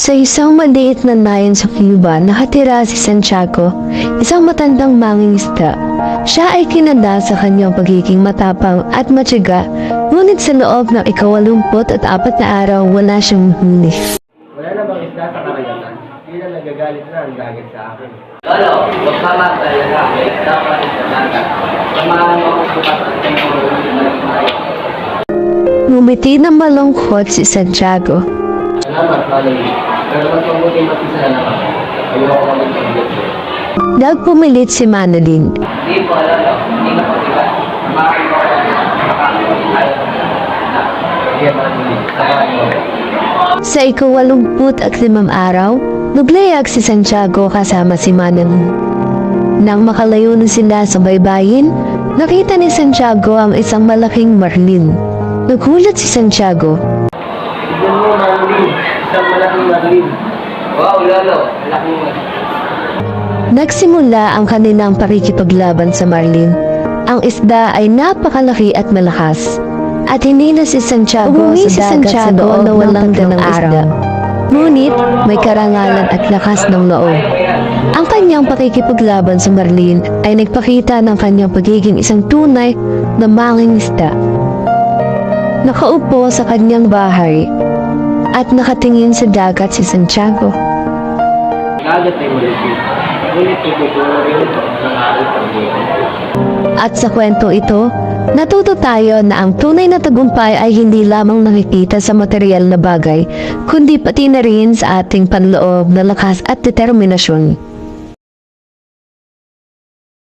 Sa isang maliit na nayon sa Cuba, nakatira si Santiago, isang matandang mangingisda. Siya ay kinanda sa kanyang pagiging matapang at matiyaga, ngunit sa loob ng 84 na araw, wala siyang huli. Wala na bang isda sa karagatan? Hindi na nagagalit na ang dagat sa akin. Lolo, huwag ka magdalala. May isda pa rin sa dagat. Samahan mo akong bukas at temporary na tayo. Ngumiti na malungkot si Santiago. Salamat, Valerie. Pero mas mabuti matisala na ako. Ayoko ka magpagdito. Nagpumilit si Manalin. Hindi po, Lolo. Hindi na patigas. Samahan mo ako. Makakalit tayo. Sige, Manalin. Samahan mo. Sa 85 araw, naglayag si Santiago kasama si Manalin. Nang makalayo na sila sa baybayin, nakita ni Santiago ang isang malaking marlin. Nagulat si Santiago. Tignan mo, Manalin. Isang malaking marlin. Wow, Lolo. Malaking marlin. Nagsimula ang kanilang pakikipaglaban sa marlin. Ang isda ay napakalaki at malakas. At hindi na si Santiago sa dagat sa loob na walang dalang araw. Ngunit may karangalan at lakas ng loob. Ang kanyang pakikipaglaban sa marlin ay nagpakita ng kanyang pagiging isang tunay na mangingisda. Nakaupo sa kanyang bahay at nakatingin sa dagat si Santiago. Dagat ay malipit. Ngunit tututuro rin ito ng aral pag-ibig. At sa kwento ito, natuto tayo na ang tunay na tagumpay ay hindi lamang nakikita sa material na bagay, kundi pati na rin sa ating panloob na lakas at determinasyon.